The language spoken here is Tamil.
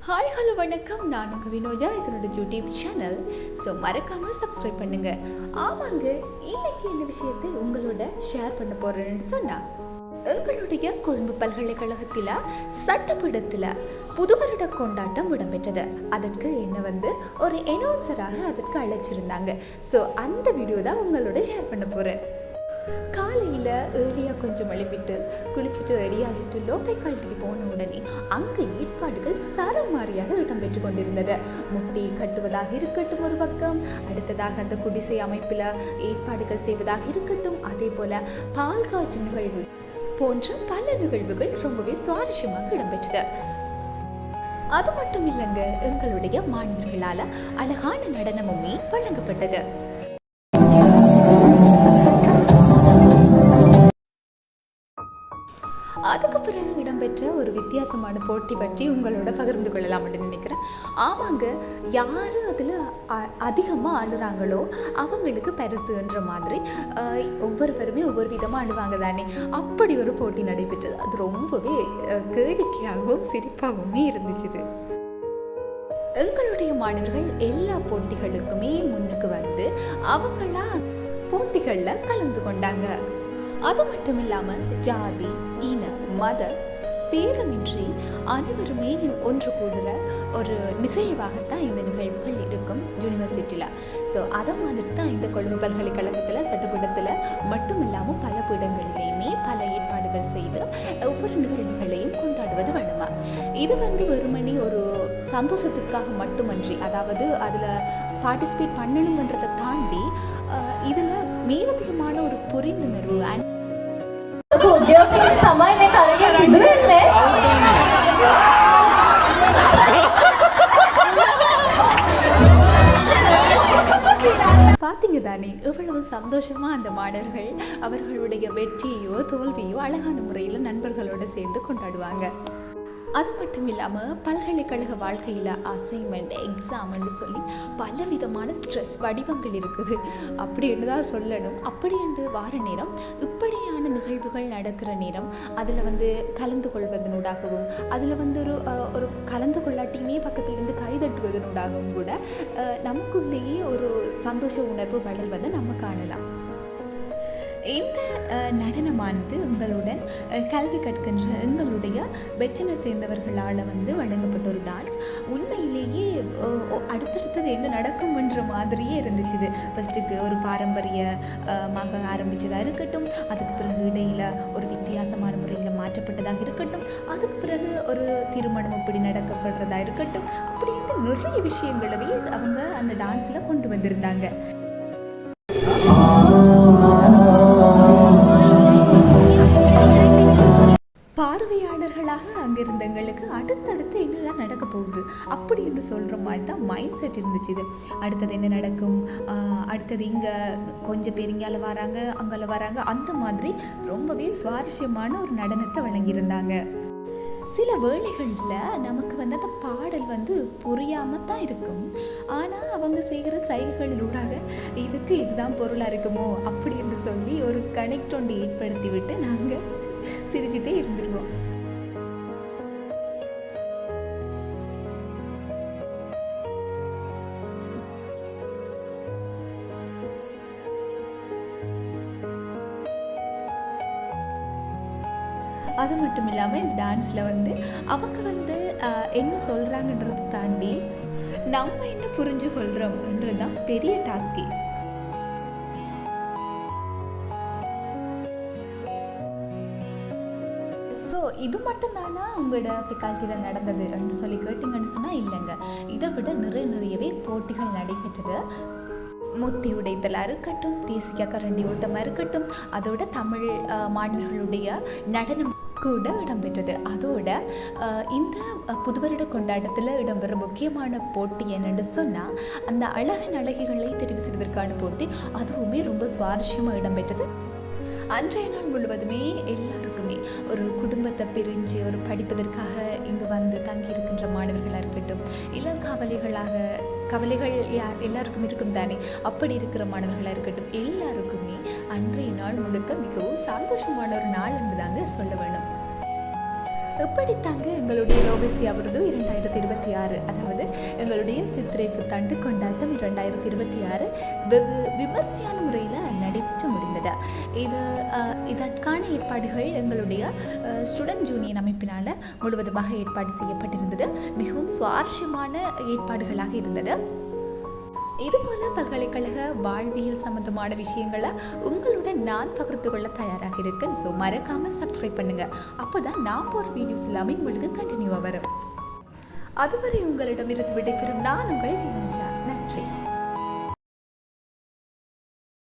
ஹாய் ஹலோ வணக்கம். நான் உங்கள் வினோஜா. இதனோட யூடியூப் சேனல். ஸோ மறக்காமல் சப்ஸ்கிரைப் பண்ணுங்கள். ஆமாங்க, இன்னைக்கு என்ன விஷயத்தை உங்களோட ஷேர் பண்ண போகிறேன்னு சொன்னால், எங்களுடைய கொழும்பு பல்கலைக்கழகத்தில் சட்டப்பீடத்தில் புது வருட கொண்டாட்டம் இடம்பெற்றது. அதற்கு என்ன ஒரு அனௌன்சராக அதற்கு அழைச்சிருந்தாங்க. ஸோ அந்த வீடியோ தான் உங்களோட ஷேர் பண்ண போகிறேன். காலையில் ஏர்லியாக கொஞ்சம் எழுப்பிட்டு குளிச்சுட்டு ரெடியாகிட்டு லோஃபை கழட்டிட்டு போன உடனே அங்கே ஏற்பாடுகள் சரமாரியாக இடம்பெற்று கொண்டிருந்தது. முட்டி கட்டுவதாக இருக்கட்டும் ஒரு பக்கம், அடுத்ததாக அந்த குடிசை அமைப்பில் ஏற்பாடுகள் செய்வதாக இருக்கட்டும், அதே போல் பால் காய்ச்சும் நிகழ்வு போன்ற பல நிகழ்வுகள் ரொம்பவே சுவாரஸ்யமாக இடம்பெற்றது. அது மட்டும் இல்லைங்க, எங்களுடைய மாணவர்களால் அழகான நடனமுமே வழங்கப்பட்டது. அதுக்கு பிறகு இடம்பெற்ற ஒரு வித்தியாசமான போட்டி பற்றி உங்களோட பகிர்ந்து கொள்ளலாம் அப்படின்னு நினைக்கிறேன். ஆமாங்க, யார் அதில் அதிகமாக அழுறாங்களோ அவங்களுக்கு பரிசுன்ற மாதிரி ஒவ்வொருவருமே ஒவ்வொரு விதமாக அழுவாங்க தானே. அப்படி ஒரு போட்டி நடைபெற்றது. அது ரொம்பவே கேளிக்கையாகவும் சிரிப்பாகவுமே இருந்துச்சு. எங்களுடைய மாணவர்கள் எல்லா போட்டிகளுக்குமே முன்னுக்கு வந்து அவங்களா போட்டிகளில் கலந்து கொண்டாங்க. அது மட்டும் இல்லாமல் ஜாதி, இன, மத பேதமின்றி அனைவருமே ஒன்று கூடுற ஒரு நிகழ்வாகத்தான் இந்த நிகழ்வுகள் இருக்கும் யூனிவர்சிட்டியில். ஸோ அதை மாதிரி தான் இந்த கொழும்பு பல்கலைக்கழகத்தில் சட்டப்பீடத்தில் மட்டும் இல்லாமல் பல பீடங்களிலேயுமே பல ஏற்பாடுகள் செய்து ஒவ்வொரு நிகழ்வுகளையும் கொண்டாடுவது வழமா. இது வெறுமனே ஒரு சந்தோஷத்திற்காக மட்டுமன்றி, அதாவது அதில் பார்ட்டிசிபேட் பண்ணணுன்றதை தாண்டி இதில் மேலதிகமான ஒரு புரிந்துணர்வு பார்த்தீங்க தானே எவ்வளவு சந்தோஷமாக அந்த மாணவர்கள் அவர்களுடைய வெற்றியோ தோல்வியோ அழகான முறையில் நண்பர்களோடு சேர்ந்து கொண்டாடுவாங்க. அது மட்டும் இல்லாமல் பல்கலைக்கழக வாழ்க்கையில் அசைன்மெண்ட், எக்ஸாம்னு சொல்லி பலவிதமான ஸ்ட்ரெஸ் வடிவங்கள் இருக்குது அப்படின்னு தான் சொல்லணும். அப்படி என்று வார நேரம் இப்படியான நிகழ்வுகள் நடக்கிற நேரம் அதில் கலந்து கொள்வதனூடாகவும் அதில் ஒரு கலந்து கொள்ளாட்டியுமே பக்கத்துலேருந்து கைதட்டுவதனூடாகவும் கூட நமக்குள்ளேயே ஒரு சந்தோஷ உணர்வு வளர்வதை நம்ம காணலாம். இந்த நடனமானது எங்களுடன் கல்வி கற்கின்ற எங்களுடைய வெற்றினை சேர்ந்தவர்களால் வழங்கப்பட்ட ஒரு டான்ஸ். உண்மையிலேயே அடுத்தடுத்தது என்ன நடக்கும்ன்ற மாதிரியே இருந்துச்சு. ஃபஸ்ட்டுக்கு ஒரு பாரம்பரியமாக ஆரம்பித்ததாக இருக்கட்டும், அதுக்கு பிறகு இடையில் ஒரு வித்தியாசமான முறையில் மாற்றப்பட்டதாக இருக்கட்டும், அதுக்கு பிறகு ஒரு திருமணம் இப்படி நடக்கப்படுறதா இருக்கட்டும், அப்படின்ட்டு நிறைய விஷயங்களவே அவங்க அந்த டான்ஸில் கொண்டு வந்திருந்தாங்க. பார்வையாளர்களாக அங்கே இருந்தவங்களுக்கு அடுத்தடுத்து என்னெல்லாம் நடக்க போகுது அப்படி என்று சொல்கிற மாதிரி தான் மைண்ட் செட் இருந்துச்சு. அடுத்தது என்ன நடக்கும், அடுத்தது இங்கே கொஞ்சம் பேர் இங்கால வராங்க, அங்கால வராங்க, அந்த மாதிரி ரொம்பவே சுவாரஸ்யமான ஒரு நடனத்தை வழங்கியிருந்தாங்க. சில வேளைகளில் நமக்கு அந்த பாடல் புரியாமல் தான் இருக்கும். ஆனால் அவங்க செய்கிற சைகைகளிலூடாக இதுக்கு இதுதான் பொருளாக இருக்குமோ அப்படி என்று சொல்லி ஒரு கனெக்ட் ஒன்று ஏற்படுத்தி விட்டு நாங்கள் சிரிச்சுட்டே இருந்துருவோம். அது மட்டும் இல்லாமல் இந்த டான்ஸில் அவங்க என்ன சொல்கிறாங்கன்றதை தாண்டி நம்ம என்ன புரிஞ்சு கொள்கிறோம்ன்றது தான் பெரிய டாஸ்கே. ஸோ இது மட்டும்தானா உங்களோட ஃபெக்கல்ட்டியில் நடந்தது என்று சொல்லி கேட்டிங்கன்னு சொன்னால் இல்லைங்க, இதை விட நிறையவே போட்டிகள் நடைபெற்றது. முட்டி உடைத்தலாக இருக்கட்டும், தேசிய கரண்டி ஓட்டமாக இருக்கட்டும், அதோட தமிழ் மாணவர்களுடைய நடனம் கூட இடம்பெற்றது. அதோட இந்த புதுவருட கொண்டாட்டத்தில் இடம்பெறும் முக்கியமான போட்டி என்னென்னு சொன்னால் அந்த அழகிகளை தெரிவு செய்வதற்கான போட்டி. அதுவுமே ரொம்ப சுவாரஸ்யமாக இடம்பெற்றது. அன்றைய நாள் முழுவதுமே எல்லாருக்குமே ஒரு குடும்பத்தை பிரிஞ்சு ஒரு படிப்பதற்காக இங்கு தங்கி இருக்கின்ற மாணவர்களாக இருக்கட்டும், இல்லை கவலைகள் எல்லாருக்கும் இருக்கும் தானே, அப்படி இருக்கிற மாணவர்களாக இருக்கட்டும், எல்லாருக்குமே அன்றைய நாள் முழுக்க மிகவும் சந்தோஷமான ஒரு நாள் என்று தாங்க சொல்ல வேணும். இப்படித்தாங்க எங்களுடைய லோகசியா விருது 2026, அதாவது எங்களுடைய சித்திரை புத்தாண்டு கொண்டாட்டம் 2026 வெகு விமர்சையான முறையில் நடைபெற்று முடிந்தது. இதற்கான ஏற்பாடுகள் எங்களுடைய ஸ்டூடெண்ட் யூனியன் அமைப்பினால் முழுவதுமாக ஏற்பாடு செய்யப்பட்டிருந்தது. மிகவும் சுவாரஸ்யமான ஏற்பாடுகளாக இருந்தது. இதுபோல பல்கலைக்கழக வாழ்வியல் சம்பந்தமான விஷயங்களை உங்களுடன் நான் பகிர்ந்து கொள்ள தயாராக இருக்கேன். ஸோ மறக்காமல் சப்ஸ்கிரைப் பண்ணுங்கள். அப்போ தான் நான் போகிற வீடியோஸ் எல்லாமே உங்களுக்கு கண்டினியூவாக வரும். அதுவரை உங்களிடமிருந்து விடைபெறும் நான் உங்கள்